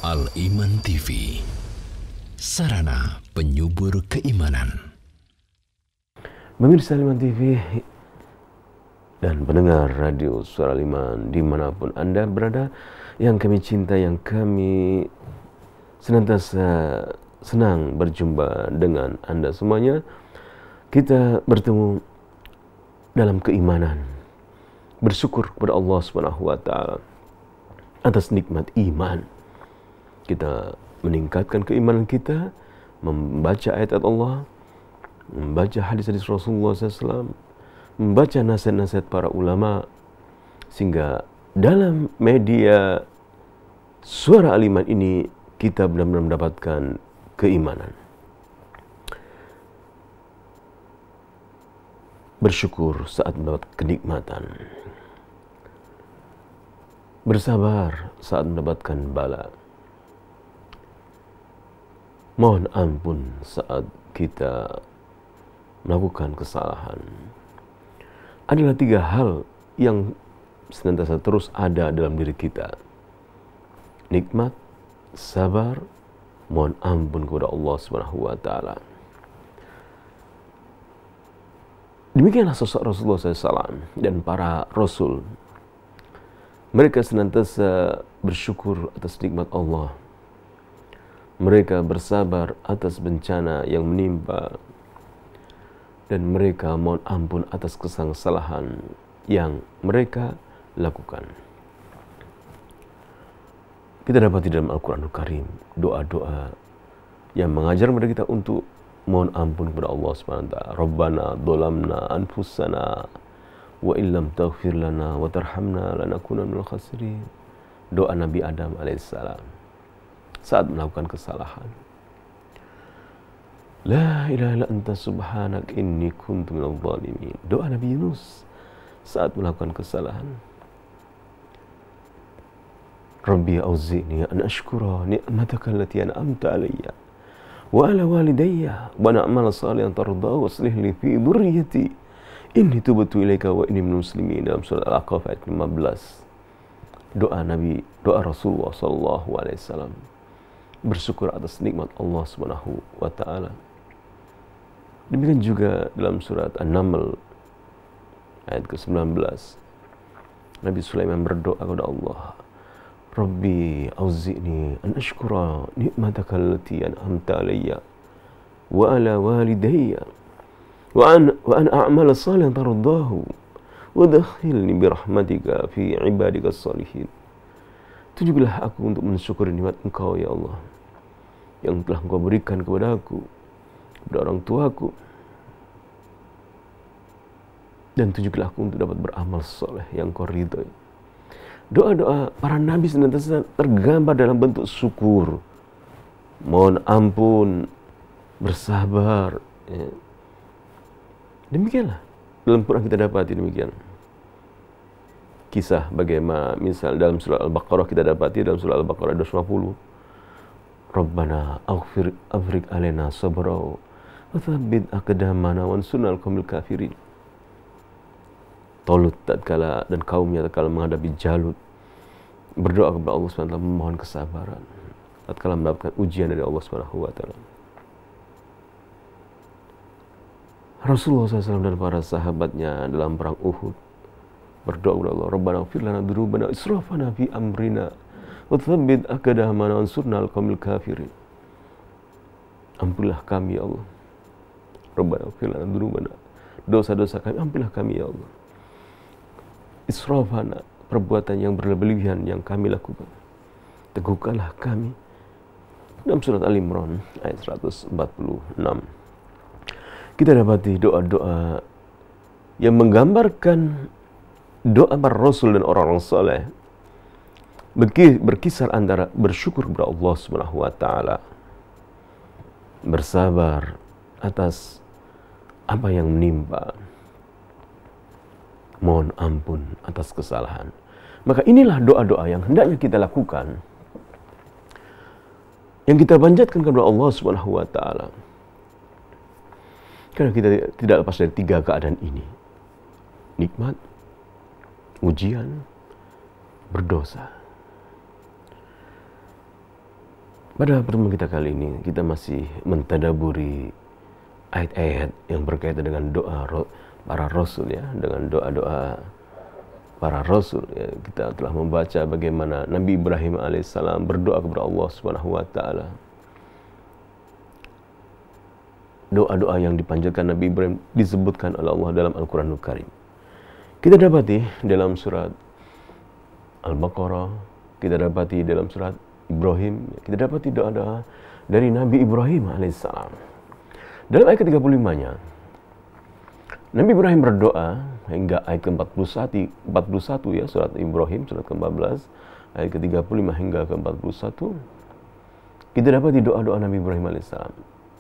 Al-Iman TV, sarana penyubur keimanan. Pemirsa Al-Iman TV dan pendengar radio Suara Al-Iman dimanapun Anda berada, yang kami cinta, yang kami senantiasa senang berjumpa dengan Anda semuanya. Kita bertemu dalam keimanan, bersyukur kepada Allah Subhanahu wa Ta'ala atas nikmat iman. Kita meningkatkan keimanan kita, membaca ayat-ayat Allah, membaca hadis-hadis Rasulullah SAW, membaca nasihat-nasihat para ulama, sehingga dalam media Suara Al-Iman ini kita benar-benar mendapatkan keimanan. Bersyukur saat mendapat kenikmatan, bersabar saat mendapatkan bala, mohon ampun saat kita melakukan kesalahan. Adalah tiga hal yang senantiasa terus ada dalam diri kita: nikmat, sabar, mohon ampun kepada Allah Subhanahu wa Ta'ala. Demikianlah sosok Rasulullah SAW dan para Rasul. Mereka senantiasa bersyukur atas nikmat Allah. Mereka bersabar atas bencana yang menimpa, dan mereka mohon ampun atas kesalahan yang mereka lakukan. Kita dapati dalam Al-Quranul Karim doa-doa yang mengajar kepada kita untuk mohon ampun kepada Allah SWT. Rabbana dolamna anfusana wa illam taghfir lana wa tarhamna lanakunanna minal khasirin. Doa Nabi Adam alaihissalam saat melakukan kesalahan. La ilaha illa anta subhanak inni kuntu minadh dhalimin. Doa Nabi Yunus saat melakukan kesalahan. Rabbi auzi'ni an ashkura ni'mataka allati an'amta alayya wa ala walidayya wa na'mal salihan tardahu wa aslih li fi dhurriyyati inni tubtu ilaika wa inni minal muslimin. Dalam surat Al-Aqaf ayat 15. Doa Rasulullah sallallahu alaihi wasallam bersyukur atas nikmat Allah Subhanahu wa Ta'ala. Demikian juga dalam surat An-Naml ayat ke-19, Nabi Sulaiman berdoa kepada Allah, Rabbi auzi'ni an ashkura ni'mataka allati an'amta alayya wa ala walidayya wa an a'mala salihan tardahu wa dakhilni birahmatika fi ibadika salihin. Tunjuklah aku untuk mensyukuri nikmat Engkau, ya Allah, yang telah Engkau berikan kepada aku, kepada orang tuaku, dan tunjuklah aku untuk dapat beramal soleh yang Kau ridhoi. Doa-doa para nabi senantiasa tergambar dalam bentuk syukur, mohon ampun, bersabar. Ya. Demikianlah dalam Quran kita dapati demikian. Kisah bagaimana misal dalam surah Al-Baqarah kita dapati dalam surah Al-Baqarah 250, Rabbana afriq alaina sabra wa thabbit aqdamana wansurna al-qaumil kafirin. Talut tatkala dan kaumnya tatkala menghadapi Jalut berdoa kepada Allah SWT memohon kesabaran tatkala mendapatkan ujian dari Allah SWT. Rasulullah SAW dan para sahabatnya dalam perang Uhud berdoa kepada Allah, Rabbana ighfir lana dzunubana israfana fi amrina wa tsabbit aqdamana wansurna al-qaumil kafirin. Ampunilah kami, ya Allah. Rabbana ighfir lana dzunubana, dosa-dosa kami ampunilah kami, ya Allah. Israfana, perbuatan yang berlebihan yang kami lakukan, teguhkanlah kami. Dalam surat Al-Imran ayat 146 kita dapati doa-doa yang menggambarkan doa para Rasul dan orang-orang soleh, berkisar antara bersyukur kepada Allah Subhanahu wa Ta'ala, bersabar atas apa yang menimpa, mohon ampun atas kesalahan. Maka inilah doa-doa yang hendaknya kita lakukan, yang kita panjatkan kepada Allah Subhanahu wa Ta'ala. Karena kita tidak lepas dari tiga keadaan ini: nikmat, ujian, berdosa. Pada pertemuan kita kali ini, kita masih mentadaburi ayat-ayat yang berkaitan dengan doa para rasul ya, dengan doa-doa para rasul ya. Kita telah membaca bagaimana Nabi Ibrahim alaihissalam berdoa kepada Allah Subhanahu wa taala. Doa-doa yang dipanjatkan Nabi Ibrahim disebutkan oleh Allah dalam Al-Qur'anul Karim. Kita dapati dalam surat Al-Baqarah, kita dapati dalam surat Ibrahim, kita dapati doa-doa dari Nabi Ibrahim alaihissalam. Dalam ayat ke-35-nya, Nabi Ibrahim berdoa hingga ayat ke-41 ya, surat Ibrahim, surat ke-14, ayat ke-35 hingga ke-41. Kita dapati doa-doa Nabi Ibrahim alaihissalam.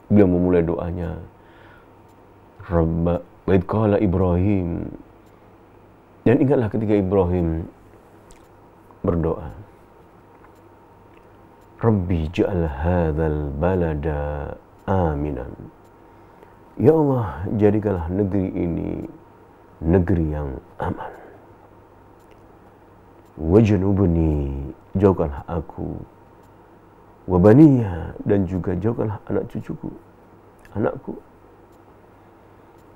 Beliau memulai doanya, Rabba wa idh qala Ibrahim. Dan ingatlah ketika Ibrahim berdoa, Rabbi ja'al hadzal balada aminan. Ya Allah, jadikanlah negeri ini negeri yang aman. Wajnubni, jauhkanlah aku. Wabaniya, dan juga jauhkanlah anak cucuku, anakku.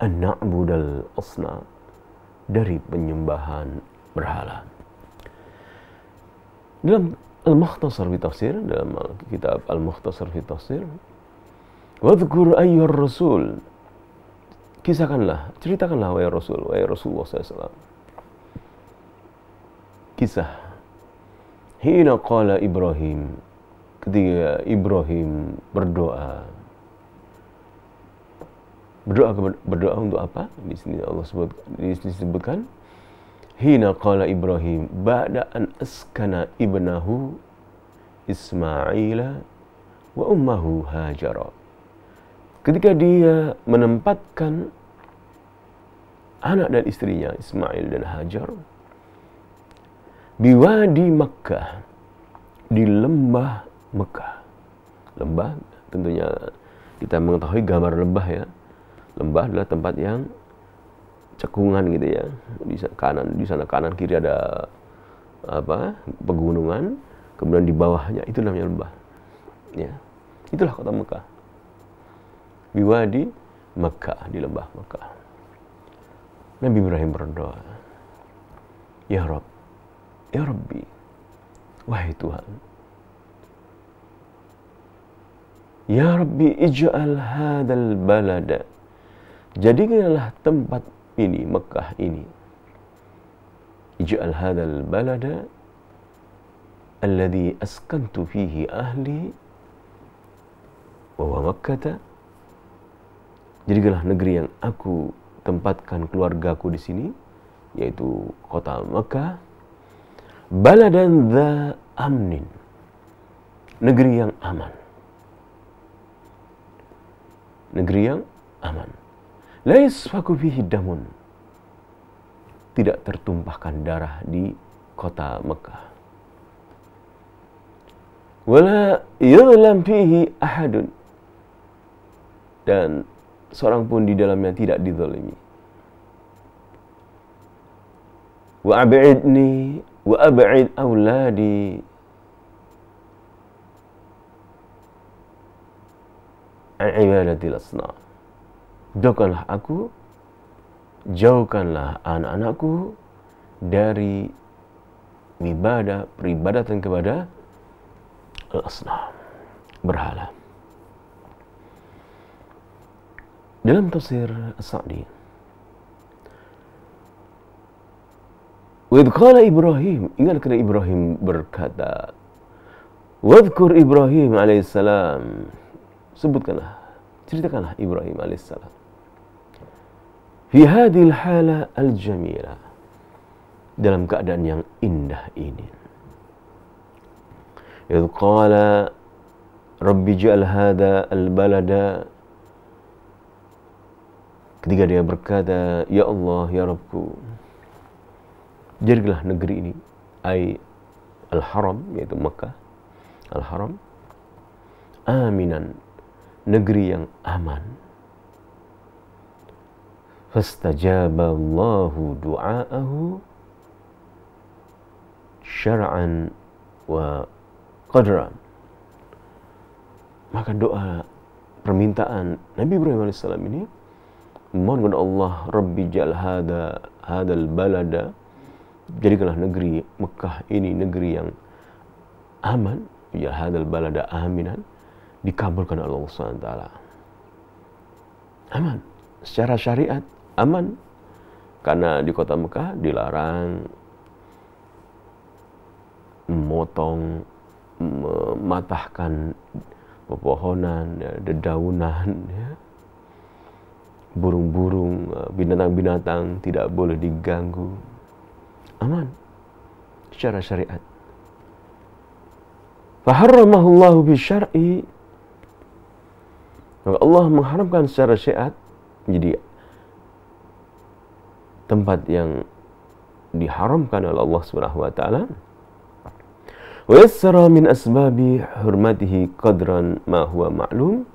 An na'budal asnam, dari penyembahan berhala. Dalam Al-Mukhtasar fi Tafsir, dalam kitab Al-Mukhtasar fi Tafsir, wadhkur ayyuhar rasul, kisahkanlah, ceritakanlah wahai Rasul, wahai Rasulullah SAW. Kisah hina qala Ibrahim, ketika Ibrahim berdoa. Berdoa untuk apa? Di sini Allah disebutkan hina qala Ibrahim ba'da an askana ibnahu Ismaila wa ummahu Hajara. Ketika dia menempatkan anak dan istrinya Ismail dan Hajar biwadi Makkah, di lembah Mekah. Lembah tentunya kita mengetahui gambar lembah ya. Lembah adalah tempat yang cekungan gitu ya. Di sana kanan kiri ada pegunungan, kemudian di bawahnya itu namanya lembah. Ya. Itulah kota Mekah. Biwadi Mekah, di lembah Mekah. Nabi Ibrahim berdoa, Ya Rabb, Ya Rabbi, wahai Tuhan, Ya Rabbi ij'al hadzal balada, jadikanlah tempat ini, Mekah ini, ij'al hadzal balada alladhi askantu fihi ahli wa huwa Makkah, jadikanlah negeri yang aku tempatkan keluargaku di sini, yaitu kota Mekah, baladan dza amnin, negeri yang aman. Negeri yang aman. La yasfaku fihi damun, tidak tertumpahkan darah di kota Mekah. Wala yuzlam fihi ahadun, dan seorang pun di dalamnya tidak dizalimi. Wa ab'idni wa ab'id auladi an ibadatil asnam, jauhkanlah aku, jauhkanlah anak-anakku dari peribadatan kepada al-asnam, berhala. Dalam tafsir As-Sa'di, wa idh qala Ibrahim, ingat ketika Ibrahim berkata, wadhkur Ibrahim alaihissalam, sebutkanlah, ceritakanlah Ibrahim alaihissalam, fi hadhil hala al-jamila, dalam keadaan yang indah ini. Idh qala Rabbi ja'al hadha al-balada, ketika dia berkata, Ya Allah, Ya Rabbku, jadilah negeri ini, ay al-haram, yaitu Makkah, al-haram, aminan, negeri yang aman. Fastajaba Allahu du'aahu syar'an wa qadran. Maka doa permintaan Nabi Ibrahim alaihissalam ini mohon kepada Allah, Rabbi ja'al hadal balada, jadikanlah negeri Mekah ini negeri yang aman, ya hadal balada aminan, dikabulkan oleh Allah SWT. Aman secara syariat, aman karena di kota Mekah dilarang memotong, mematahkan pepohonan, ya, dedaunan, ya. Burung-burung, binatang-binatang tidak boleh diganggu. Aman secara syariat. Faharramahullahu bisyar'i, maka Allah mengharamkan secara syariat, jadi tempat yang diharamkan oleh Allah Subhanahu wa taala. Wa yassara min asbabi hurmatihi qadran ma huwa ma'lum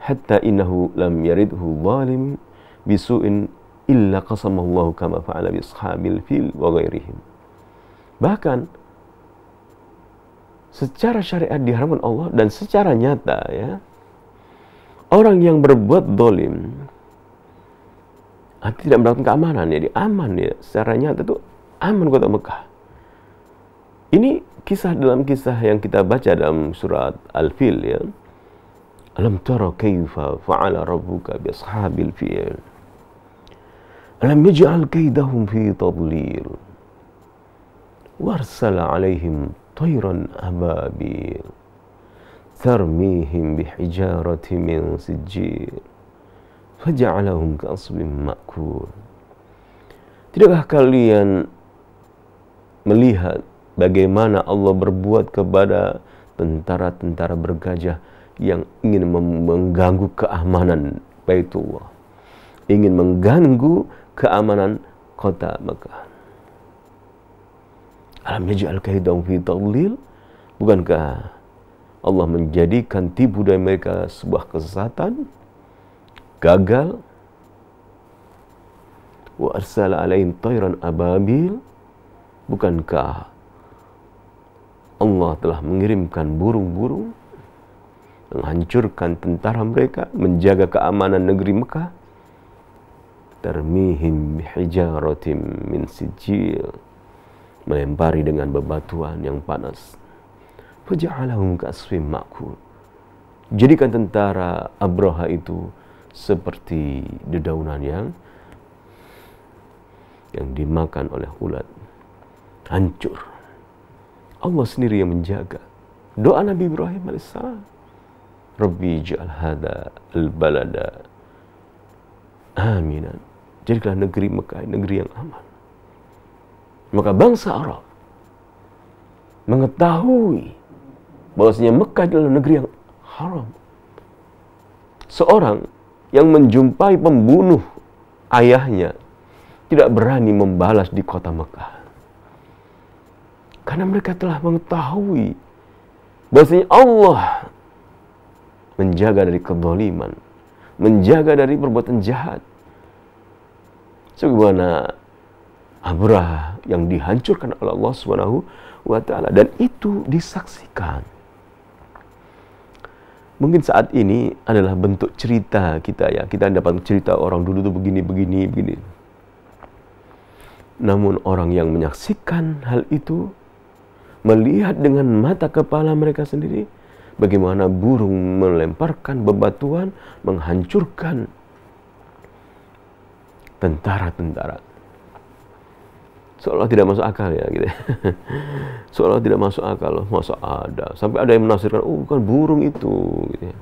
hatta innahu lam yaridhu zalim bisu'in illa qasamahu Allah kama fa'ala bi ashabil fil wa ghairihim. Bahkan secara syariat diharamkan Allah, dan secara nyata, ya, orang yang berbuat zalim tidak mendapatkan keamanan, jadi aman, ya, secara nyata itu aman kota Mekah. Ini kisah dalam kisah yang kita baca dalam surat Al-Fil, ya. Alam tara kaifa fa'ala rabbuka bi ashabil fil alam yaj'al kaidahum fi tadlil warsala alaihim tayran ababil tarmihim bihijaratin min sijil faja'alahum ka'asfin ma'kul. Tidakkah kalian melihat bagaimana Allah berbuat kepada tentara-tentara bergajah yang ingin mengganggu keamanan Baitullah, ingin mengganggu keamanan kota Mekah. Alam yaj'al kaidahum fi tadlil, bukankah Allah menjadikan tipu daya mereka sebuah kesesatan, gagal. Wa arsala alaihim tayran ababil, bukankah Allah telah mengirimkan burung-burung menghancurkan tentara mereka, menjaga keamanan negeri Mekah. Tarmihim bihijaratin min sijil, melempari dengan bebatuan yang panas. Faja'alahum ka'asfin ma'kul, jadikan tentara Abraha itu seperti dedaunan yang dimakan oleh ulat, hancur. Allah sendiri yang menjaga. Doa Nabi Ibrahim alaihissalam, Rabbi ja'al hadha al-balada aminan, jadikanlah negeri Mekah negeri yang aman. Maka bangsa Arab mengetahui bahwasanya Mekah adalah negeri yang haram. Seorang yang menjumpai pembunuh ayahnya tidak berani membalas di kota Mekah, karena mereka telah mengetahui bahwasanya Allah menjaga dari kezaliman, menjaga dari perbuatan jahat. Sebagaimana Abraha yang dihancurkan oleh Allah Subhanahu wa taala, dan itu disaksikan. Mungkin saat ini adalah bentuk cerita kita, ya. Kita dapat cerita orang dulu tuh begini. Namun orang yang menyaksikan hal itu, melihat dengan mata kepala mereka sendiri bagaimana burung melemparkan bebatuan, menghancurkan tentara-tentara. Seolah tidak masuk akal, ya, gitu. Seolah tidak masuk akal, masa ada. Sampai ada yang menafsirkan, oh bukan burung itu, gitu.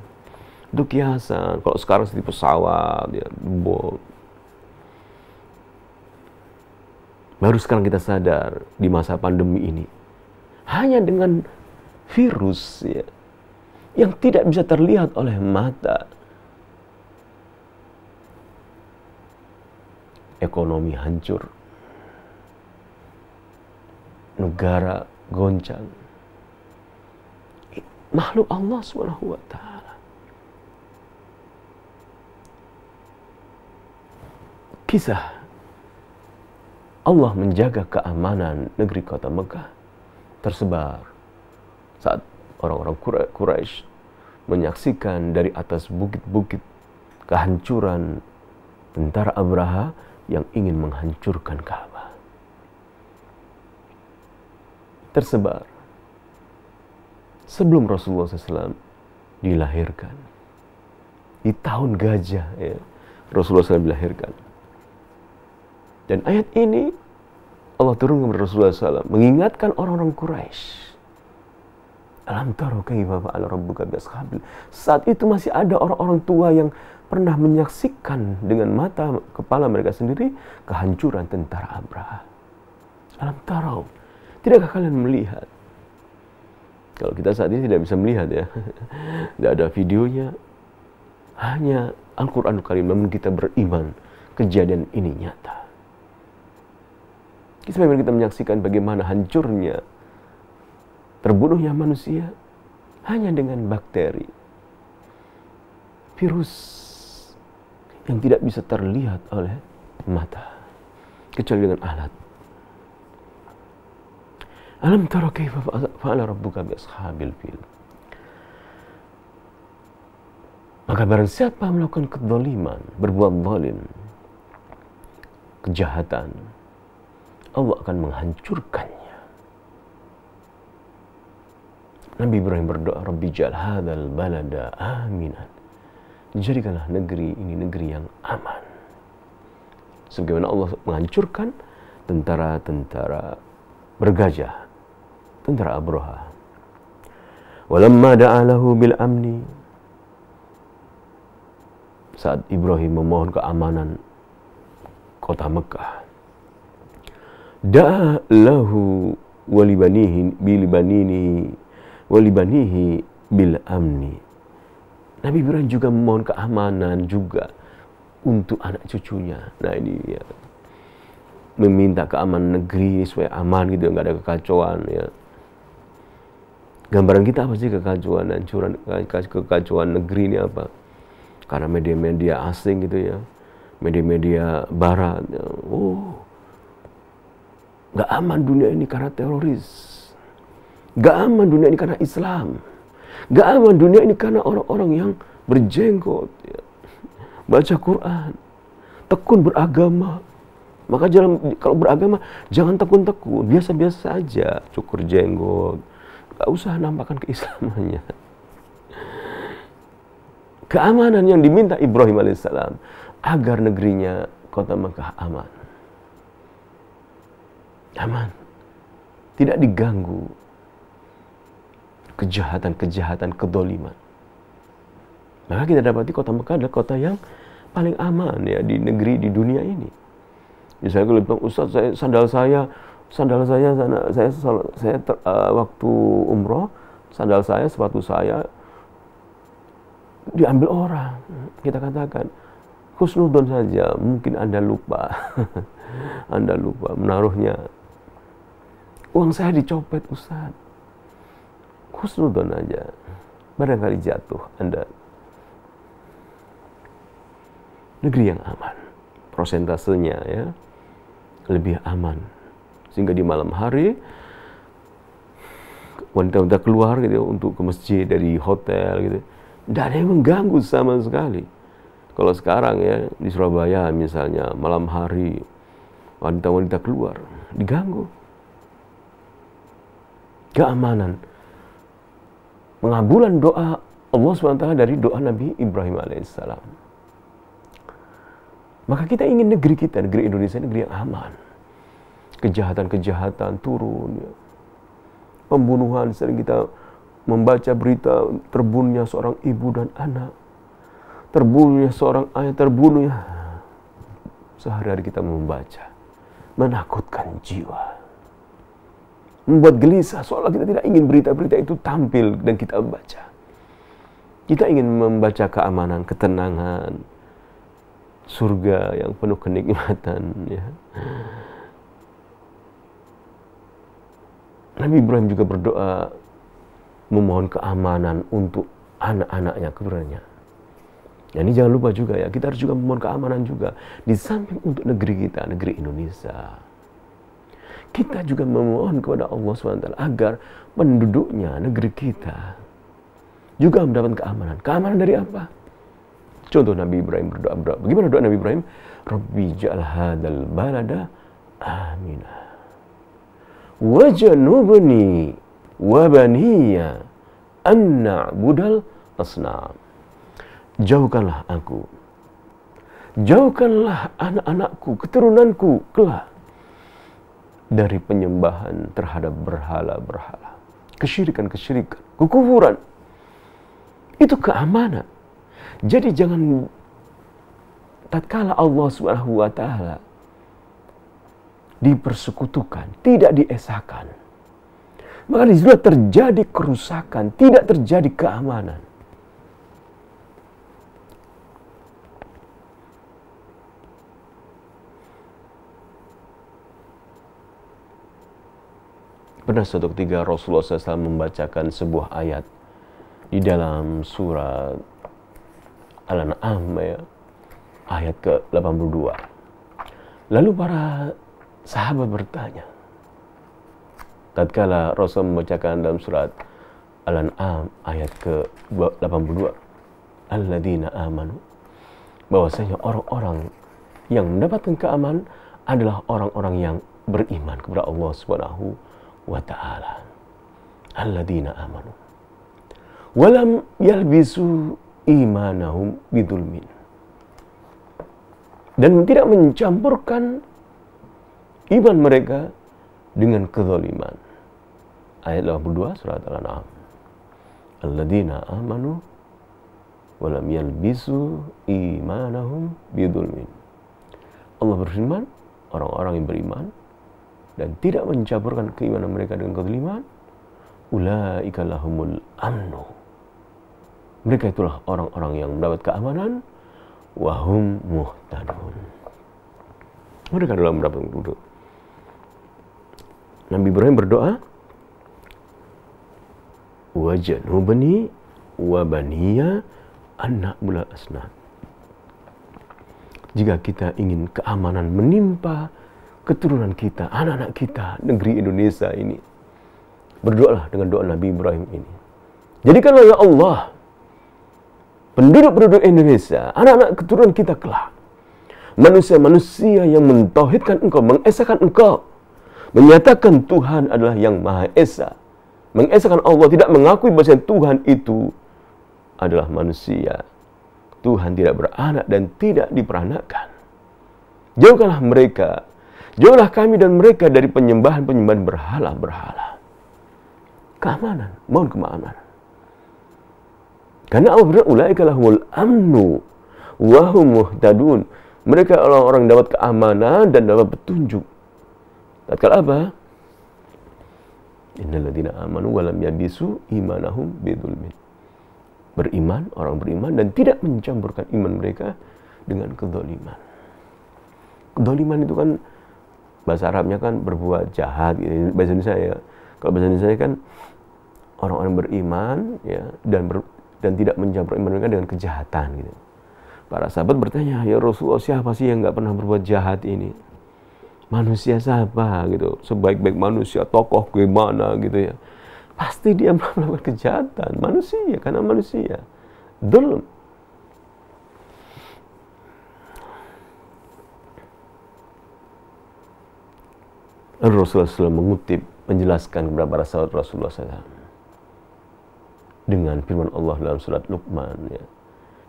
Itu kiasan. Kalau sekarang seperti pesawat, ya, bom. Baru sekarang kita sadar di masa pandemi ini, hanya dengan virus, ya, yang tidak bisa terlihat oleh mata, ekonomi hancur, negara goncang. Makhluk Allah Subhanahu wa taala. Kisah Allah menjaga keamanan negeri kota Mekah tersebar saat orang-orang Quraisy menyaksikan dari atas bukit-bukit kehancuran tentara Abraha yang ingin menghancurkan Ka'bah. Tersebar sebelum Rasulullah SAW dilahirkan. Di tahun gajah ya, Rasulullah SAW dilahirkan. Dan ayat ini Allah turunkan kepada Rasulullah SAW mengingatkan orang-orang Quraisy. Alam taro kaifa fa'ala rabbuka bi ashabil. Saat itu masih ada orang-orang tua yang pernah menyaksikan dengan mata kepala mereka sendiri kehancuran tentara Abraha. Alam taro, tidakkah kalian melihat? Kalau kita saat ini tidak bisa melihat ya, tidak ada videonya, hanya Al-Quranul Karim, namun kita beriman kejadian ini nyata. Sebagaimana kita menyaksikan bagaimana hancurnya, terbunuhnya manusia hanya dengan bakteri, virus yang tidak bisa terlihat oleh mata, kecuali dengan alat. Alam tara kaifa fa'ala rabbuka bi ashabil fil. Maka barang siapa melakukan kezaliman, berbuat zalim, kejahatan, Allah akan menghancurkannya. Nabi Ibrahim berdoa, Rabbi ja'al hadzal balada aminan. Jadikanlah negeri ini negeri yang aman. Sebagaimana Allah menghancurkan tentara-tentara bergajah, tentara Abraha. Walamma da'alahu bil amni. Saat Ibrahim memohon keamanan kota Mekah, da'alahu walibanihi bil amni. Nabi Ibrahim juga memohon keamanan juga untuk anak cucunya. Nah ini ya, meminta keamanan negeri supaya aman gitu, nggak ada kekacauan ya. Gambaran kita apa sih kekacauan, hancuran, kekacauan negeri ini apa? Karena media-media asing gitu ya, media-media barat ya. Oh, nggak aman dunia ini karena teroris, nggak aman dunia ini karena Islam, nggak aman dunia ini karena orang-orang yang berjenggot ya. Baca Quran, tekun beragama. Maka kalau beragama jangan tekun-tekun, biasa-biasa saja, cukur jenggot, gak usah nampakkan keislamannya. Keamanan yang diminta Ibrahim alaihissalam agar negerinya kota Mekah aman. Aman, tidak diganggu kejahatan-kejahatan, kedoliman. Maka kita dapati kota Mekah adalah kota yang paling aman ya di negeri, di dunia ini. Misalnya kalau bilang, Ustaz, sandal saya waktu umroh, sandal saya, sepatu saya diambil orang. Kita katakan, husnudon saja, mungkin Anda lupa. Anda lupa menaruhnya. Uang saya dicopet, Ustaz. Husnudon aja. Barangkali jatuh Anda. Negeri yang aman. Prosentasenya ya lebih aman, sehingga di malam hari wanita-wanita keluar gitu untuk ke masjid dari hotel gitu, tidak ada yang mengganggu sama sekali. Kalau sekarang ya di Surabaya misalnya malam hari wanita-wanita keluar diganggu. Keamanan, pengabulan doa Allah SWT dari doa Nabi Ibrahim alaihissalam. Maka kita ingin negeri kita, negeri Indonesia, negeri yang aman. Kejahatan-kejahatan turun. Ya. Pembunuhan, sering kita membaca berita terbunuhnya seorang ibu dan anak. Terbunuhnya seorang ayah, terbunuhnya. Sehari-hari kita membaca. Menakutkan jiwa. Membuat gelisah, seolah kita tidak ingin berita-berita itu tampil dan kita baca. Kita ingin membaca keamanan, ketenangan, surga yang penuh kenikmatan ya. Nabi Ibrahim juga berdoa memohon keamanan untuk anak-anaknya, keturunannya. Ya, ini jangan lupa juga ya, kita harus juga memohon keamanan juga di samping untuk negeri kita, negeri Indonesia. Kita juga memohon kepada Allah SWT agar penduduknya, negeri kita juga mendapat keamanan. Keamanan dari apa? Contoh Nabi Ibrahim berdoa. Bagaimana doa Nabi Ibrahim? Rabbi ja'al hadzal balada aminah wajnubni wa baniya an na'budal asnam. Jauhkanlah aku, jauhkanlah anak-anakku, keturunanku kelak dari penyembahan terhadap berhala-berhala, kesyirikan-kesyirikan, kekufuran. Itu keamanan. Jadi jangan tatkala Allah Subhanahu wa taala dipersekutukan, tidak diesakan, maka di situ terjadi kerusakan, tidak terjadi keamanan. Pernah suatu ketika Rasulullah SAW membacakan sebuah ayat di dalam surat Al-An'am ya, ayat ke-82. Lalu para sahabat bertanya, tatkala Rasul membacakan dalam surat Al-An'am ayat ke-82, alladzina amanu, bahwasanya orang-orang yang mendapatkan keamanan adalah orang-orang yang beriman kepada Allah Subhanahu wa ta'ala. Alladzina amanu walam yalbisu imanahum bidzulmin, dan tidak mencampurkan iman mereka dengan kezaliman. Ayat 82 surat Al-An'am. Alladzina amanu walam yalbisu imanahum bidzulmin. Allah berfirman, orang-orang yang beriman dan tidak mencampurkan keimanan mereka dengan kezaliman, ulaika lahumul amnu. Mereka itulah orang-orang yang mendapat keamanan, wahum muhtadun. Mereka adalah mendapat duduk. Nabi Ibrahim berdoa, wajnubni wa baniya an na'budal asnam. Jika kita ingin keamanan menimpa keturunan kita, anak-anak kita, negeri Indonesia ini, berdoalah dengan doa Nabi Ibrahim ini. Jadikanlah ya Allah penduduk-penduduk Indonesia, anak-anak keturunan kita kelak, manusia-manusia yang mentauhidkan Engkau, mengesahkan Engkau, menyatakan Tuhan adalah yang Maha Esa, mengesahkan Allah, tidak mengakui bahwa Tuhan itu adalah manusia. Tuhan tidak beranak dan tidak diperanakan. Jauhkanlah mereka, jauhlah kami dan mereka dari penyembahan-penyembahan berhala-berhala. Keamanan, mohon keamanan. Karena Allah berkata, ulaika lahumul amnu wa hum muhtadun. Mereka adalah orang yang dapat keamanan dan dapat petunjuk. Tatkala apa? Innal ladzina amanu wa lam yalbisu imanahum bidzulmin. Beriman, orang beriman dan tidak mencampurkan iman mereka dengan kezaliman. Kezaliman itu kan bahasa Arabnya kan berbuat jahat gitu. Bahasa Indonesia ya. Kalau bahasa Indonesia kan orang-orang beriman ya dan tidak mencampur iman mereka dengan kejahatan gitu. Para sahabat bertanya, ya Rasulullah, siapa sih yang nggak pernah berbuat jahat ini? Manusia siapa gitu? Sebaik-baik manusia, tokoh gimana gitu ya? Pasti dia melakukan kejahatan. Manusia, karena manusia. Dzulm. Rasulullah SAW mengutip, menjelaskan kepada para sahabat Rasulullah SAW dengan firman Allah dalam surat Luqman ya.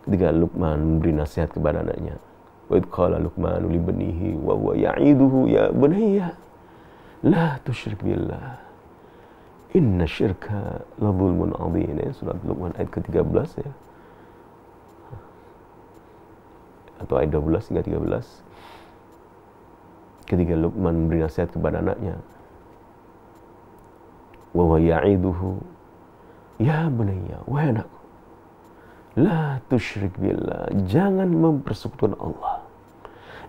Ketika Luqman memberi nasihat kepada anaknya, wa idh qala Luqmanu li banihi wa huwa ya'iduhu ya bunayya la tusyrik billah inna syirka la dzulmun 'adzim. Ya, surat Luqman ayat ke-13 ya. Atau ayat 12 hingga 13. Ketika Luqman memberi nasihat kepada anaknya, wa huwa ya'iduhu ya bunayya, wahai anakku, la tusyrik billah, jangan mempersekutukan Allah.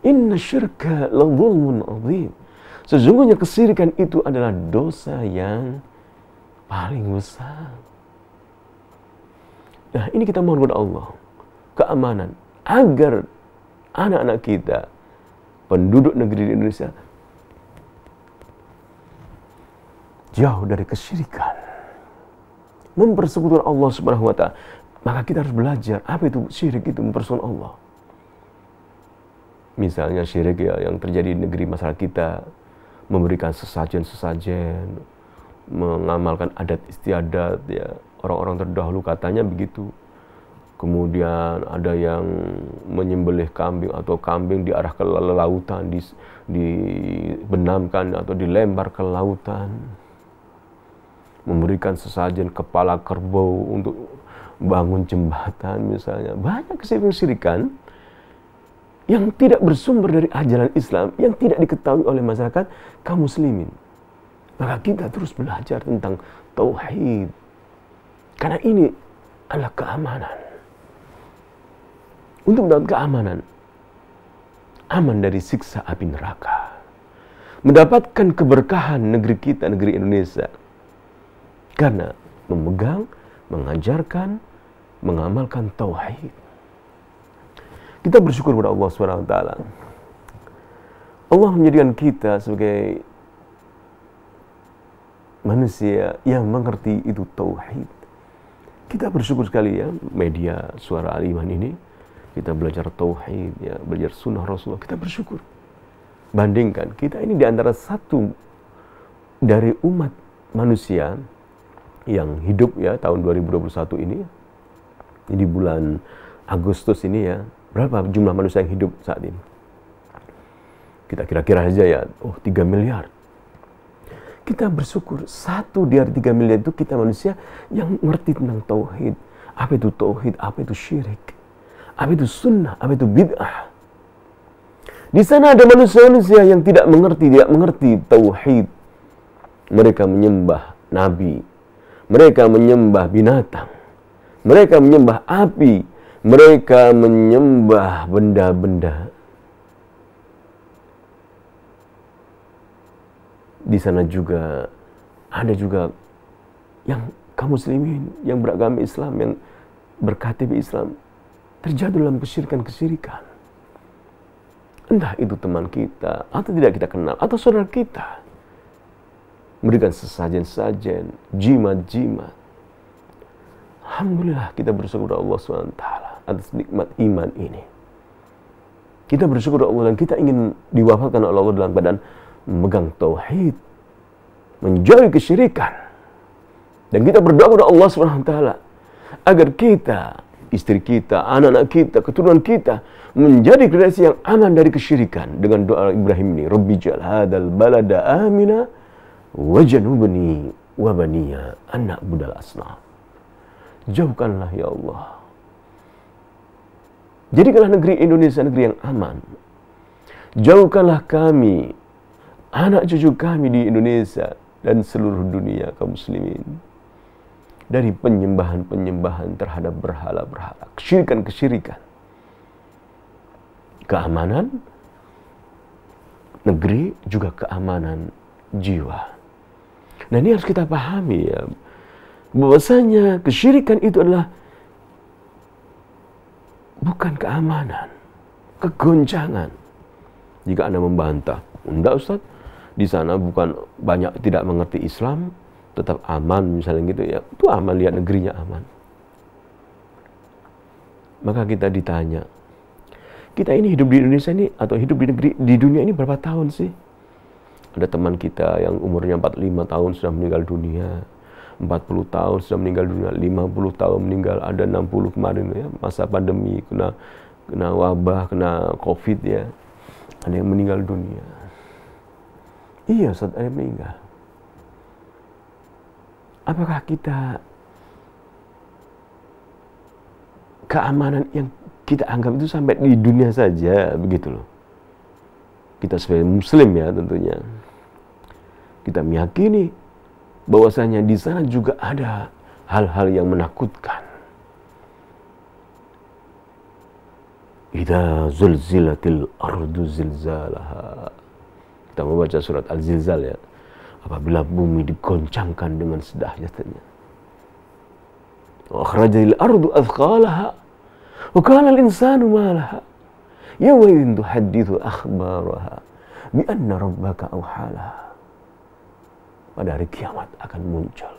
Inna syirka la dzulmun 'adzim. Sesungguhnya kesyirikan itu adalah dosa yang paling besar. Nah, ini kita mohon kepada Allah keamanan agar anak-anak kita, penduduk negeri Indonesia, jauh dari kesyirikan, mempersekutukan Allah Subhanahu wa taala. Maka kita harus belajar apa itu syirik, itu mempersekutukan Allah. Misalnya syirik ya yang terjadi di negeri masyarakat kita, memberikan sesajen-sesajen, mengamalkan adat istiadat ya, orang-orang terdahulu katanya begitu. Kemudian ada yang menyembelih kambing atau kambing diarah ke lautan, dibenamkan atau dilempar ke lautan. Memberikan sesajen kepala kerbau untuk bangun jembatan misalnya. Banyak kesirikan yang tidak bersumber dari ajaran Islam, yang tidak diketahui oleh masyarakat kaum muslimin. Maka kita terus belajar tentang tauhid. Karena ini adalah keamanan. Untuk mendapat keamanan, aman dari siksa api neraka, mendapatkan keberkahan negeri kita, negeri Indonesia, karena memegang, mengajarkan, mengamalkan tauhid. Kita bersyukur kepada Allah SWT. Allah menjadikan kita sebagai manusia yang mengerti itu tauhid. Kita bersyukur sekali ya, media Suara Al-Iman ini. Kita belajar tauhid, ya, belajar sunnah Rasulullah, kita bersyukur. Bandingkan, kita ini di antara satu dari umat manusia yang hidup ya tahun 2021 ini, di bulan Agustus ini ya, berapa jumlah manusia yang hidup saat ini? Kita kira-kira aja ya, 3 miliar. Kita bersyukur, 1 dari 3 miliar itu kita manusia yang ngerti tentang tauhid. Apa itu tauhid, apa itu syirik, apa itu sunnah, apa itu bid'ah. Di sana ada manusia-manusia yang tidak mengerti tauhid. Mereka menyembah nabi, mereka menyembah binatang, mereka menyembah api, mereka menyembah benda-benda. Di sana juga ada juga yang kaum muslimin yang beragama Islam, yang berKTP Islam, terjatuh dalam kesyirikan. Entah itu teman kita, atau tidak kita kenal, atau saudara kita. Memberikan sesajen-sesajen, jimat-jimat. Alhamdulillah kita bersyukur kepada Allah SWT atas nikmat iman ini. Kita bersyukur kepada Allah dan kita ingin diwafatkan oleh Allah dalam keadaan memegang tauhid, menjauhi kesyirikan. Dan kita berdoa kepada Allah SWT agar kita, istri kita, anak-anak kita, keturunan kita menjadi generasi yang aman dari kesyirikan dengan doa Ibrahim ini. Rabbi ja'al hadzal balada amina wajnubni wa baniya an na'budal asnam. Jauhkanlah ya Allah. Jadikanlah negeri Indonesia negeri yang aman. Jauhkanlah kami, anak cucu kami di Indonesia dan seluruh dunia kaum muslimin dari penyembahan-penyembahan terhadap berhala-berhala, kesyirikan-kesyirikan. Keamanan negeri juga keamanan jiwa. Nah, ini harus kita pahami ya, bahwasanya kesyirikan itu adalah bukan keamanan, kegoncangan. Jika Anda membantah, enggak Ustaz, di sana bukan banyak tidak mengerti Islam, tetap aman misalnya gitu ya, itu aman, lihat negerinya aman. Maka kita ditanya, kita ini hidup di Indonesia ini atau hidup di negeri di dunia ini berapa tahun sih? Ada teman kita yang umurnya 45 tahun sudah meninggal dunia, 40 tahun sudah meninggal dunia, 50 tahun meninggal, ada 60 kemarin ya, masa pandemi kena wabah, kena Covid ya, ada yang meninggal dunia. Iya, saat ada yang meninggal. Apakah kita keamanan yang kita anggap itu sampai di dunia saja begitu loh? Kita sebagai muslim ya tentunya, kita meyakini bahwasanya di sana juga ada hal-hal yang menakutkan. Idza zulzilatil ardu zilzalaha. Kita membaca surat Al-Zilzal ya. Apabila bumi digoncangkan dengan sedahsyatnya. Wa akhrajatil ardu athqalaha wa qala al-insanu ma laha yawma idzin tuhadditsu akhbaraha bi anna rabbaka awhalaha. Pada hari kiamat akan muncul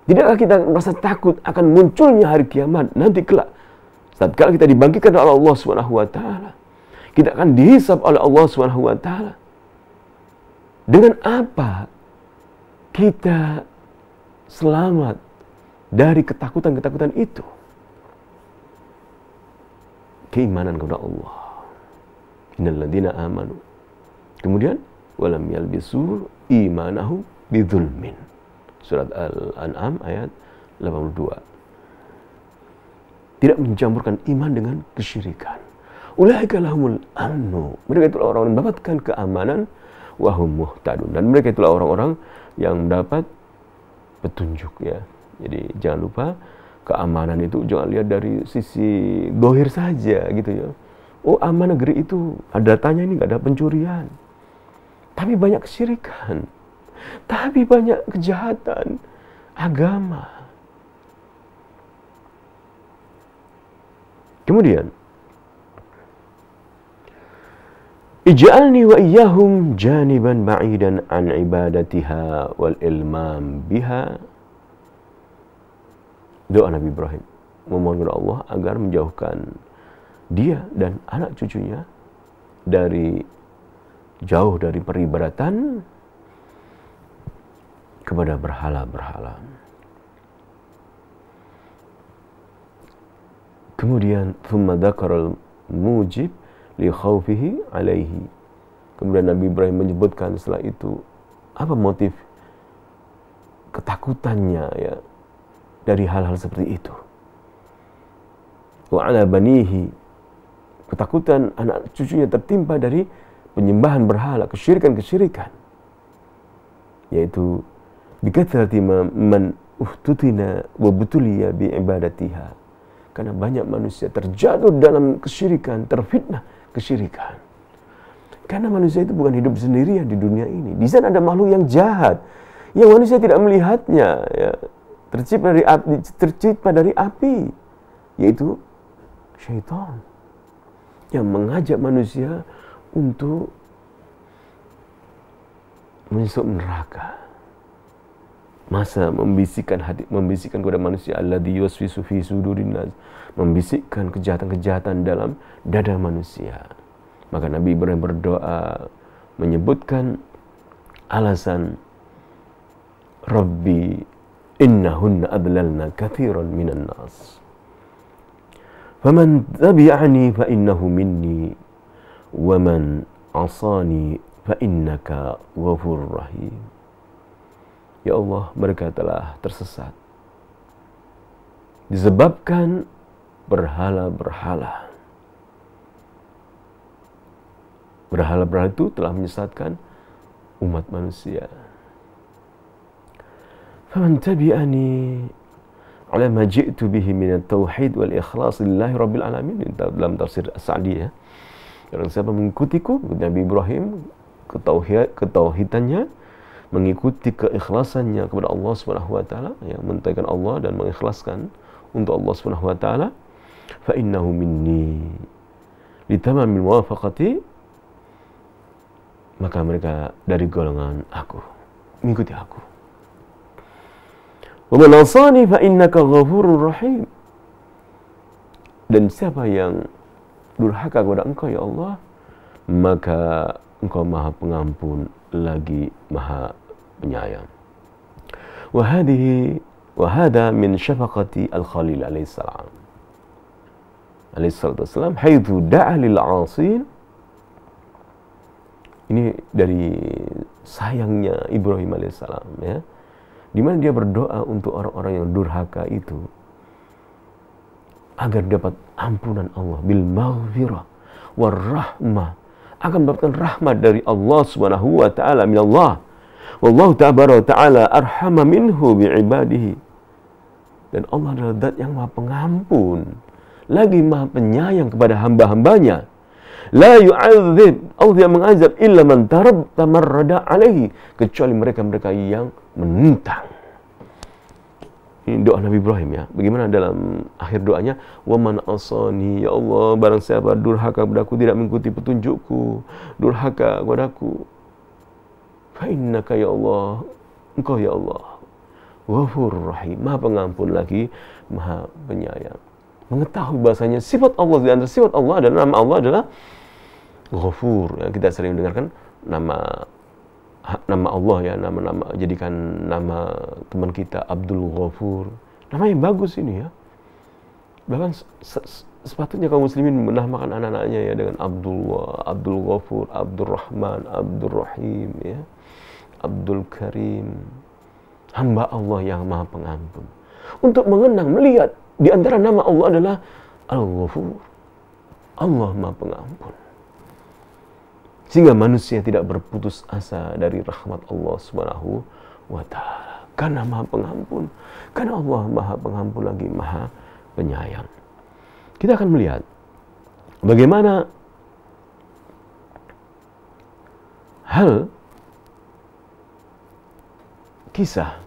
Tidakkah kita merasa takut akan munculnya hari kiamat nanti kelak? Tatkala kita dibangkitkan oleh Allah Subhanahu wa taala, kita akan dihisab oleh Allah Subhanahu wa taala. Dengan apa kita selamat dari ketakutan-ketakutan itu? Keimanan kepada Allah. Innal ladzina amanu. Kemudian walam yalbisu imanahum bidzulmin. Surat Al-An'am ayat 82. Tidak mencampurkan iman dengan kesyirikan. Ulaika lahumul amnu. Mereka itulah orang-orang yang mendapatkan keamanan wa hum muhtadun. Dan mereka itulah orang-orang yang mendapat petunjuk ya. Jadi jangan lupa keamanan itu jangan lihat dari sisi dohir saja gitu ya. Oh, aman negeri itu ada datanya ini nggak ada pencurian. Tapi banyak kesyirikan. Tapi banyak kejahatan agama. Kemudian ij'alni wa iyyahum janiban ba'idan an ibadatiha wal ilmam biha. Doa Nabi Ibrahim memohon kepada Allah agar menjauhkan dia dan anak cucunya jauh dari peribadatan kepada berhala-berhala. Kemudian thumma dzakaral mujib li khaufihi alaihi. Kemudian Nabi Ibrahim menyebutkan setelah itu apa motif ketakutannya ya dari hal-hal seperti itu. Wa ala banihi, ketakutan anak cucunya tertimpa dari penyembahan berhala, kesyirikan-kesyirikan. Yaitu bikathrati man uhtutina wa butuliya bi ibadatiha. Karena banyak manusia terjatuh dalam kesyirikan, terfitnah kesyirikan. Karena manusia itu bukan hidup sendirian di dunia ini. Di sana ada makhluk yang jahat, yang manusia tidak melihatnya, ya. Tercipta dari api, yaitu syaitan yang mengajak manusia untuk masuk neraka. Masa membisikkan kepada manusia alladzi yuwaswisu fi sudurin nas, membisikkan kejahatan-kejahatan dalam dada manusia. Maka Nabi Ibrahim berdoa menyebutkan alasan Rabbi innahunna adlalna katsiran minan nas. Faman tabi'ani fa innahu minni wa man 'asani fa innaka ghafurur rahim. Ya Allah, mereka telah tersesat disebabkan berhala-berhala. Berhala-berhala itu telah menyesatkan umat manusia. Faman tabi'ani ala ma ji'tu bihi min at-tauhid wal ikhlas lillahi rabbil alamin, dalam tafsir As-Sa'di ya. Barang siapa mengikutiku, Nabi Ibrahim, ketauhidannya, mengikuti keikhlasannya kepada Allah Subhanahu wa taala, yang mentauhidkan Allah dan mengikhlaskan untuk Allah Subhanahu wa taala, fa innahu minni litamamil muwafaqati, maka mereka dari golongan aku, mengikuti aku. Wa man asani fa innaka ghafurur rahim, dan siapa yang durhaka kepada engkau ya Allah, maka engkau maha pengampun lagi maha penyayang. Wa hadha min syafaqati al-Khalil alaihi salam. Alaihi salatu wassalam haitsu da'a lil 'asin. Ini dari sayangnya Ibrahim alaihissalam ya. Di mana dia berdoa untuk orang-orang yang durhaka itu agar dapat ampunan Allah bil maghfirah war rahmah, akan mendapatkan rahmat dari Allah Subhanahu wa taala min Allah. Wallahu ta'ala arhama minhu bi ibadihi. Dan Allah adalah zat yang Maha Pengampun, lagi Maha Penyayang kepada hamba-hambanya. La yu'adzib, Allah tidak mengazab illa man tamarrada alaihi, kecuali mereka-mereka yang menentang. Ini doa Nabi Ibrahim ya. Bagaimana dalam akhir doanya? Wa man asani, ya Allah, barang siapa durhaka kepadaku, tidak mengikuti petunjukku, durhaka kepadaku, fa innaka ya Allah, engkau ya Allah, Ghafurur Rahim, Maha Pengampun lagi Maha Penyayang. Mengetahui bahasanya sifat Allah, di antara sifat Allah adalah, nama Allah adalah Ghafur. Ya, kita sering mendengarkan nama Allah ya, nama jadikan nama teman kita Abdul Ghafur. Namanya bagus ini ya. Bahkan sepatutnya kaum muslimin menamakan anak-anaknya ya dengan Abdullah, Abdul Ghafur, Abdul Rahman, Abdul Rahim ya. Abdul Karim. Hamba Allah yang Maha Pengampun. Untuk mengenang, melihat di antara nama Allah adalah Al-Ghafur. Allah Maha Pengampun. Sehingga manusia tidak berputus asa dari rahmat Allah Subhanahu wa Ta'ala. Karena Maha Pengampun. Karena Allah Maha Pengampun lagi Maha Penyayang. Kita akan melihat bagaimana hal kisah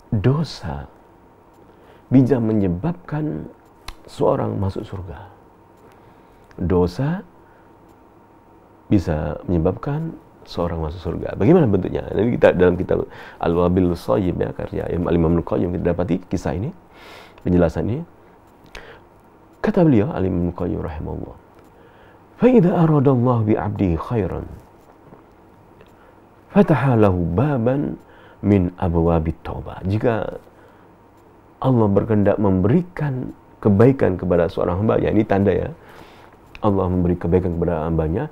dosa bisa menyebabkan seorang masuk surga. Dosa bisa menyebabkan seorang masuk surga. Bagaimana bentuknya? Nanti kita dalam kitab Al-Wabil Shayyib ya, karya Al-Imam Al-Qayyim, kita dapati kisah ini, penjelasan ini. Kata beliau, Al-Imam Al-Qayyim rahimahullah, "Fa idza arada Allah bi 'abdihi khairan, fataha lahu baban min abwabit taubah." Jika Allah berkehendak memberikan kebaikan kepada seorang hamba, ya ini tanda ya, Allah memberi kebaikan kepada hambanya,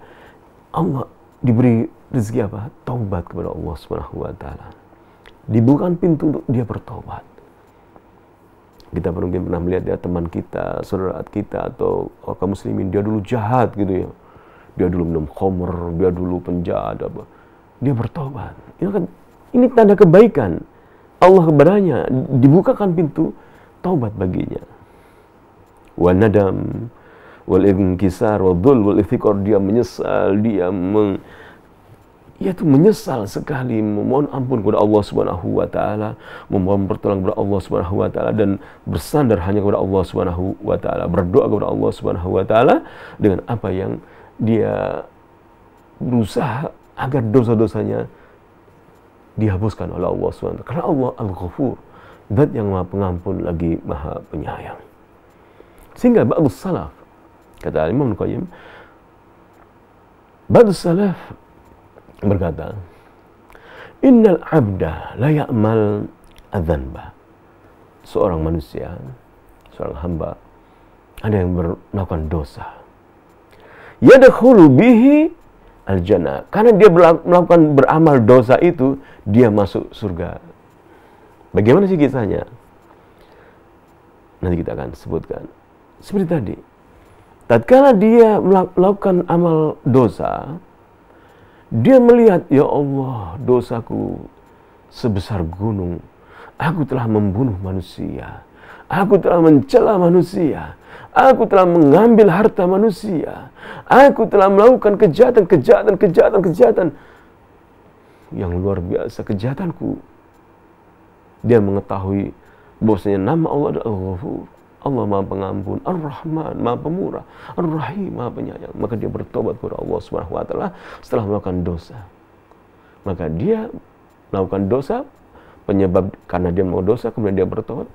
Allah diberi rezeki apa? Taubat kepada Allah Subhanahu wa Ta'ala. Dibukakan pintu untuk dia bertobat. Kita mungkin pernah melihat ya, teman kita, saudara kita, atau kaum muslimin, dia dulu jahat gitu ya. Dia dulu minum khamr, dia dulu penjahat apa. Dia bertobat. Ini tanda kebaikan Allah kepadanya, dibukakan pintu taubat baginya. Wal nadam wal inkisar wal dhul wal iftikar, dia menyesal, dia menyesal sekali, memohon ampun kepada Allah Subhanahu wa Ta'ala, memohon pertolongan kepada Allah Subhanahu wa Ta'ala, dan bersandar hanya kepada Allah Subhanahu wa Ta'ala, berdoa kepada Allah Subhanahu wa Ta'ala dengan apa yang dia berusaha agar dosa-dosanya dihapuskan oleh Allah Subhanahu wa Ta'ala. Karena Allah Al-Ghafur, Zat yang Maha Pengampun lagi Maha Penyayang. Sehingga ba'dus salaf, kata Imam Al-Qayyim, ba'dus salaf berkata, innal abda la ya'mal adzanba. Seorang manusia, seorang hamba, ada yang melakukan dosa. Yadkhulu bihi al-jannah. Karena dia melakukan beramal dosa itu, dia masuk surga. Bagaimana sih kisahnya? Nanti kita akan sebutkan. Seperti tadi, tatkala dia melakukan amal dosa, dia melihat, ya Allah, dosaku sebesar gunung. Aku telah membunuh manusia. Aku telah mencela manusia. Aku telah mengambil harta manusia. Aku telah melakukan kejahatan yang luar biasa, kejahatanku. Dia mengetahui bahwasanya nama Allah adalah Al-Ghafur. Allah Maha Pengampun, Ar-Rahman, Maha Pemurah, Ar-Rahim, Maha Penyayang. Maka dia bertobat kepada Allah Subhanahu wa Ta'ala setelah melakukan dosa. Maka dia melakukan dosa, penyebab karena dia mau dosa, kemudian dia bertobat,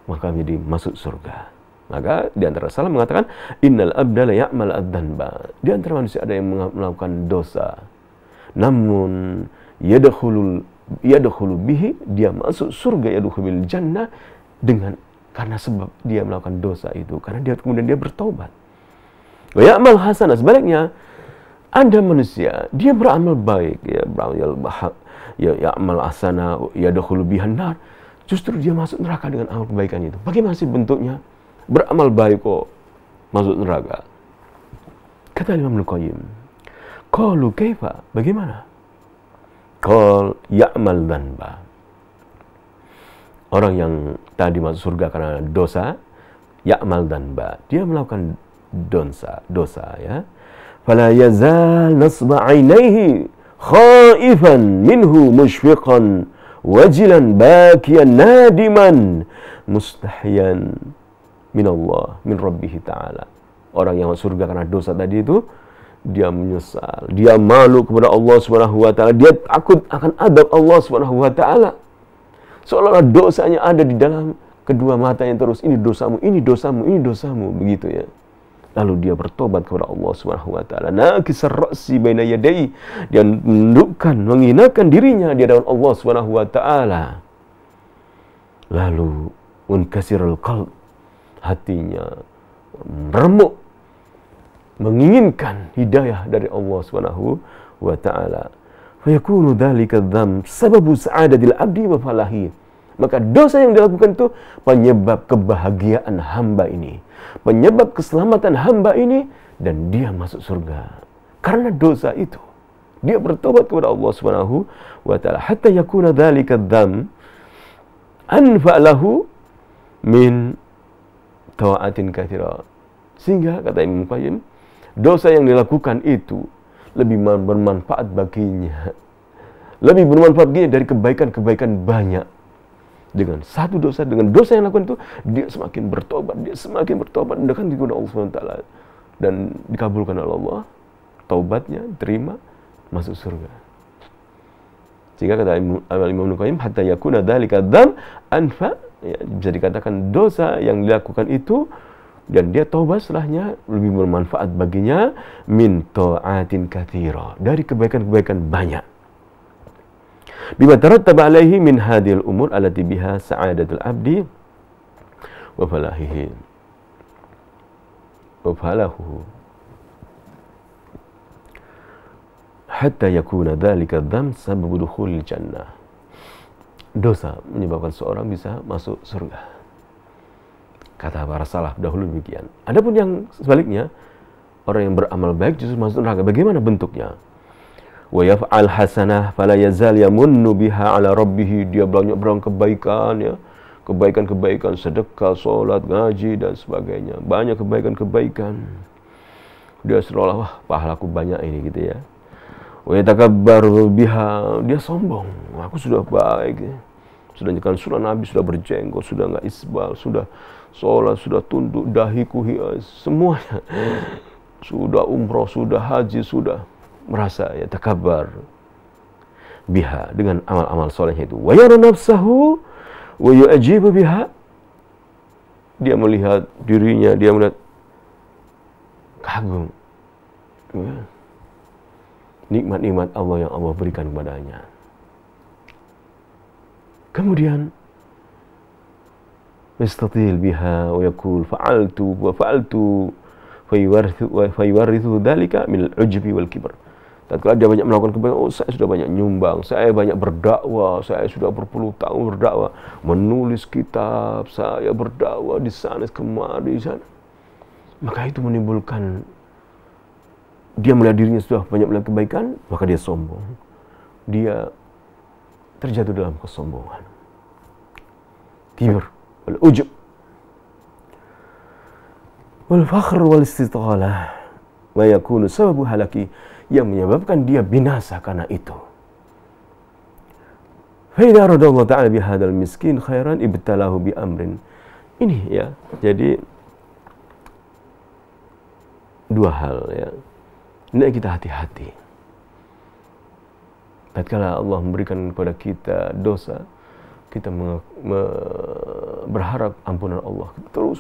maka menjadi masuk surga. Maka di antara salaf mengatakan, innal abda la ya'mal adzanba. Di antara manusia ada yang melakukan dosa, namun yadkhulu bihi, dia masuk surga, yadkhulul jannah, dengan karena sebab dia melakukan dosa itu, karena dia kemudian dia bertobat. Wa ya'mal hasanah, sebaliknya ada manusia dia beramal baik, ya beramal ya'mal hasanah yadkhulu bihan nar, justru dia masuk neraka dengan amal kebaikan itu. Bagaimana sih bentuknya? Beramal baik kok masuk neraka. Kata Imam Al-Qayyim, qalu kaifa, bagaimana? Qal ya'mal dhanba. Orang yang tadi masuk surga karena dosa, ya'mal dhanba, dia melakukan dosa ya. Fala yazal nasba 'ainaihi khaifan minhu mushfiqan wajilan bakiyan nadiman mustahyan min Allah min rabbih ta'ala. Orang yang masuk surga karena dosa tadi itu, dia menyesal, dia malu kepada Allah Subhanahu wa taala, dia takut akan adab Allah Subhanahu wa taala. Seolah-olah dosanya ada di dalam kedua matanya terus, ini dosamu, ini dosamu, ini dosamu, begitu ya. Lalu dia bertobat kepada Allah Subhanahu wa taala. Nakisar ra'si baina yadayhi, dia menundukkan, menghinakan dirinya di hadapan Allah Subhanahu wa taala. Lalu munkasirul qalb, hatinya remuk, menginginkan hidayah dari Allah Subhanahu wa taala. Fa yakunu dzalika dzamb sababu sa'adatil abdi wa falahi. Maka dosa yang dilakukan itu penyebab kebahagiaan hamba ini, penyebab keselamatan hamba ini, dan dia masuk surga. Karena dosa itu dia bertobat kepada Allah Subhanahu wa taala, hatta yakuna dzalika dzamb anfa'lahu min tawaatin katsira. Sehingga kata Imam Qayyim, dosa yang dilakukan itu lebih bermanfaat baginya, lebih bermanfaat baginya dari kebaikan-kebaikan banyak. Dengan satu dosa, dengan dosa yang dilakukan itu, dia semakin bertobat, dekat kepada Allah SWT, dan dikabulkan oleh Allah, taubatnya diterima, masuk surga. Sehingga kata Imam Qayyim, hatta yakuna dzalika dzam anfa, ya, bisa dikatakan dosa yang dilakukan itu dan dia taubat setelahnya lebih bermanfaat baginya min ta'atin katsira, dari kebaikan-kebaikan banyak. Bima tarattaba alaihi min hadhil umur allati biha sa'adatul abdi wa falahihi wa falahu hatta yakuna dzalika dzam sababu dukhulil jannah. Dosa menyebabkan seorang bisa masuk surga. Kata para salaf dahulu demikian. Adapun yang sebaliknya, orang yang beramal baik justru masuk neraka. Bagaimana bentuknya? Wa yaf'al hasanah fala yazal yamunnu biha ala rabbih. Dia banyak kebaikan, ya. Kebaikan-kebaikan, sedekah, salat, ngaji dan sebagainya. Banyak kebaikan-kebaikan. Dia seolah, wah, pahalaku banyak ini gitu ya. Wa yatakabbaru biha. Dia sombong. Aku sudah baik, ya. Sudah nyekan surah Nabi, sudah berjenggot, sudah enggak isbal, sudah sholat, sudah tunduk, dahiku hias, semuanya. Sudah umroh, sudah haji, sudah merasa ya takabbar biha, dengan amal-amal solehnya itu. Wa yara nafsahu wa yu'ajibu biha. Dia melihat dirinya, dia melihat kagum, ya, nikmat-nikmat Allah yang Allah berikan kepadanya. Kemudian yastatil biha wa yaqul fa'altu wa fa'altu fayuwarithu dzalika min al-ujbi wal kibr. Tatkala dia banyak melakukan kebaikan, oh saya sudah banyak nyumbang, saya banyak berdakwah, saya sudah berpuluh tahun berdakwah, menulis kitab, saya berdakwah di sana kemari di sana. Maka itu menimbulkan dia melihat dirinya sudah banyak melakukan kebaikan, maka dia sombong. Dia terjatuh dalam kesombongan, kibir, wal ujub, wal fakhr wal istitalah, wa yakunu sababu halaki, yang menyebabkan dia binasa karena itu. Fa idza radallahu ta'ala bi hadzal miskin khairan ibtalahu bi amrin. Ini ya, jadi dua hal ya. Ini kita hati-hati. Tatkala Allah memberikan kepada kita dosa, kita berharap ampunan Allah, terus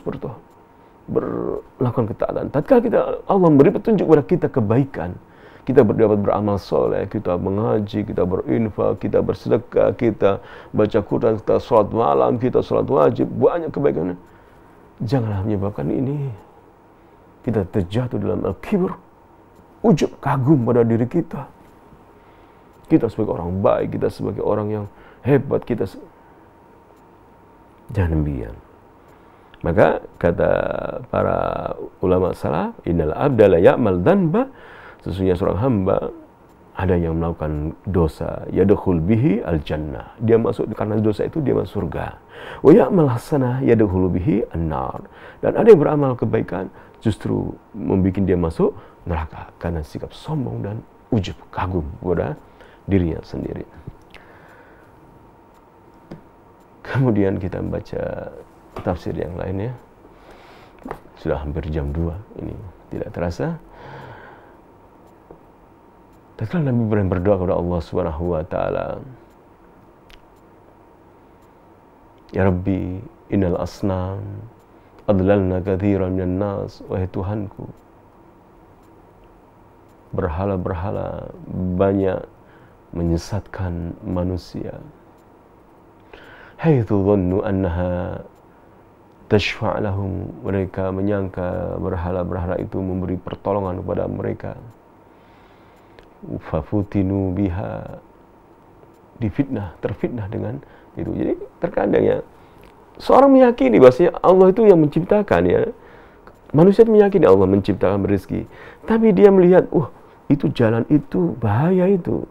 melakukan ketaatan. Tatkala Allah memberi petunjuk kepada kita kebaikan, kita dapat beramal soleh, kita mengaji, kita berinfak, kita bersedekah, kita baca Quran, kita sholat malam, kita sholat wajib, banyak kebaikan. Janganlah menyebabkan ini kita terjatuh dalam al-kibr, ujub, kagum pada diri kita. Kita sebagai orang baik, kita sebagai orang yang hebat, kita jangan demikian. Maka kata para ulama salaf, innal abda la ya'mal dhanba, sesungguhnya seorang hamba ada yang melakukan dosa, yadkhul bihi al-jannah, dia masuk karena dosa itu dia masuk surga. Wa ya'mal hasanah yadkhul bihi an-nar, dan ada yang beramal kebaikan justru membuat dia masuk neraka karena sikap sombong dan ujub, kagum kepada dirinya sendiri. Kemudian kita membaca tafsir yang lainnya. Sudah hampir jam 2, ini tidak terasa. Tatkala Nabi Ibrahim berdoa kepada Allah Subhanahu wa taala, Ya Rabbi, innal asnam adlalna katsiran minan nas, wahai Tuhanku, berhala-berhala banyak menyesatkan manusia. Haitsu dhannu annaha tashfa' lahum, mereka menyangka berhala-berhala itu memberi pertolongan kepada mereka. Fafutinu biha, terfitnah dengan itu. Jadi terkadang ya, seorang meyakini bahwasanya Allah itu yang menciptakan ya. Manusia meyakini Allah menciptakan rezeki, tapi dia melihat, itu jalan itu bahaya itu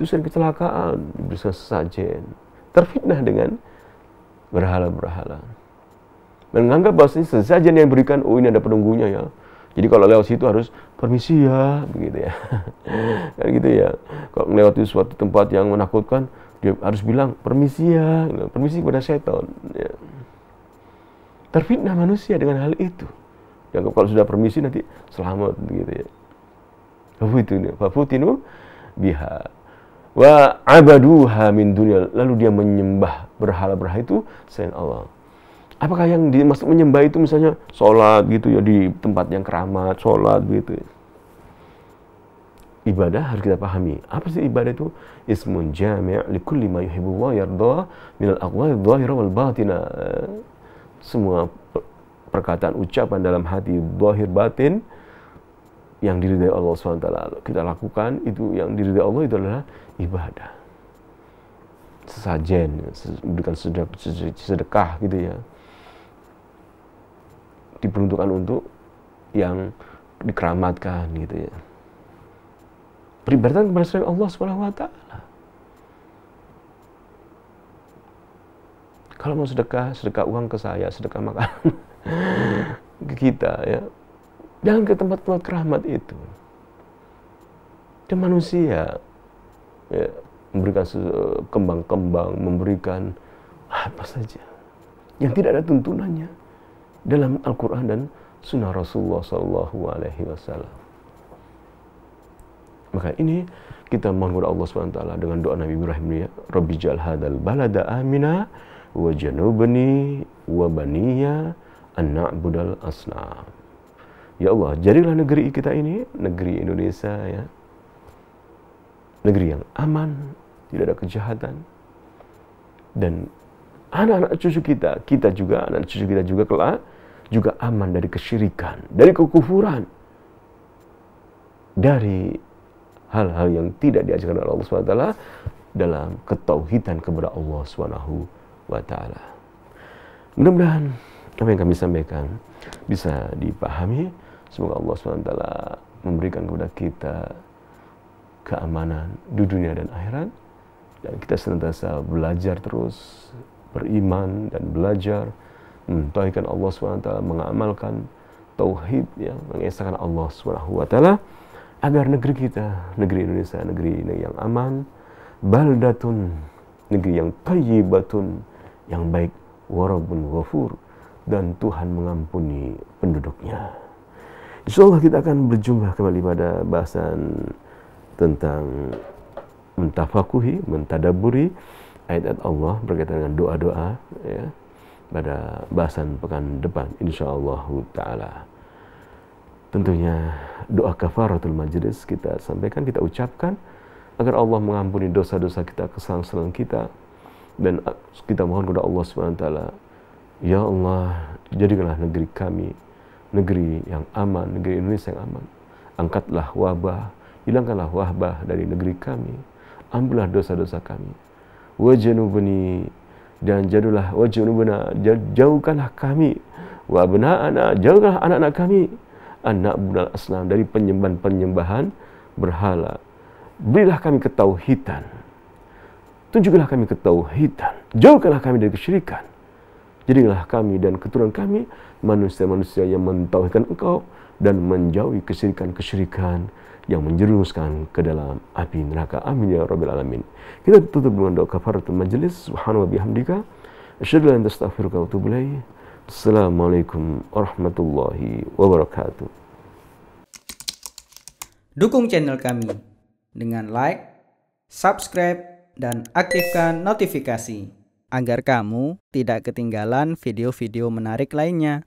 sering kecelakaan, diberikan sesajen, terfitnah dengan berhala-berhala, menganggap bahwasanya sesajen yang diberikan, ini ada penunggunya ya. Jadi kalau lewat situ harus permisi ya, begitu ya. Kan gitu ya. Kalau melewati suatu tempat yang menakutkan, dia harus bilang permisi ya, permisi kepada setan. Ya. Terfitnah manusia dengan hal itu. Dianggap kalau sudah permisi nanti selamat, begitu ya. Fafutinu biha wa abaduha min dunya, lalu dia menyembah berhala-berhala itu selain Allah. Apakah yang dimaksud menyembah itu misalnya sholat gitu ya, di tempat yang keramat, sholat gitu ya. Ibadah harus kita pahami. Apa sih ibadah itu? Ismun jami' likulli ma yuhibbullah yarda minal aqwali dhahira wal batina. Semua perkataan, ucapan dalam hati, zahir batin, yang diridai Allah SWT kita lakukan, itu yang diridai Allah itu adalah ibadah. Sesajen, memberikan sedekah gitu ya, diperuntukkan untuk yang dikeramatkan gitu ya. Peribadatan kepada selain Allah Subhanahu wa taala. Kalau mau sedekah uang ke saya, sedekah makanan ke kita ya. Jangan ke tempat-tempat keramat itu. Dan manusia ya, memberikan kembang-kembang, memberikan apa saja yang tidak ada tuntunannya dalam Al-Quran dan Sunnah Rasulullah SAW. Maka ini kita mohon kepada Allah SWT dengan doa Nabi Ibrahim ya, Rabbi ja'al hadzal balada amina wa janubni wa baniya an na'budal asnam. Ya Allah, jadilah negeri kita ini, negeri Indonesia ya, negeri yang aman, tidak ada kejahatan, dan anak-anak cucu kita juga, anak cucu kita juga kelak juga aman dari kesyirikan, dari kekufuran, dari hal-hal yang tidak diajarkan oleh Allah SWT dalam ketauhidan kepada Allah SWT. Mudah-mudahan apa yang kami sampaikan bisa dipahami. Semoga Allah SWT memberikan kepada kita keamanan di dunia dan akhirat, dan kita senantiasa belajar terus, beriman dan belajar mentauhidkan Allah SWT, mengamalkan tauhid ya, mengesahkan Allah SWT, agar negeri kita, negeri Indonesia, negeri yang aman, baldatun, negeri yang thayyibatun, yang baik, warabun ghafur, dan Tuhan mengampuni penduduknya. Insyaallah kita akan berjumpa kembali pada bahasan tentang mentafakuhi, mentadaburi ayat-ayat Allah berkaitan dengan doa-doa ya, pada bahasan pekan depan insyaallah taala. Tentunya doa kafaratul majlis kita sampaikan, kita ucapkan agar Allah mengampuni dosa-dosa kita, kesalahan kita, dan kita mohon kepada Allah SWT, ya Allah, jadikanlah negeri kami negeri yang aman, negeri Indonesia yang aman. Angkatlah wabah, hilangkanlah wabah dari negeri kami, ampunlah dosa-dosa kami. Wajnubni, dan jauhkanlah kami, wa abna'ana, jauhkanlah anak-anak kami, anak budal asnam, dari penyembahan berhala. Berilah kami ketauhidan, tunjukkanlah kami ketauhidan, jauhkanlah kami dari kesyirikan. Jadilah kami dan keturunan kami manusia-manusia yang mentauhidkan Engkau dan menjauhi kesyirikan-kesyirikan yang menjerumuskan ke dalam api neraka. Amin ya Rabbil Alamin. Kita tutup dengan doa kafaratul majlis. Subhanahu wa bihamdika, asyhadu an la ilaha illa anta, astaghfiruka wa atubu ilaik. Assalamualaikum warahmatullahi wabarakatuh. Dukung channel kami dengan like, subscribe, dan aktifkan notifikasi agar kamu tidak ketinggalan video-video menarik lainnya.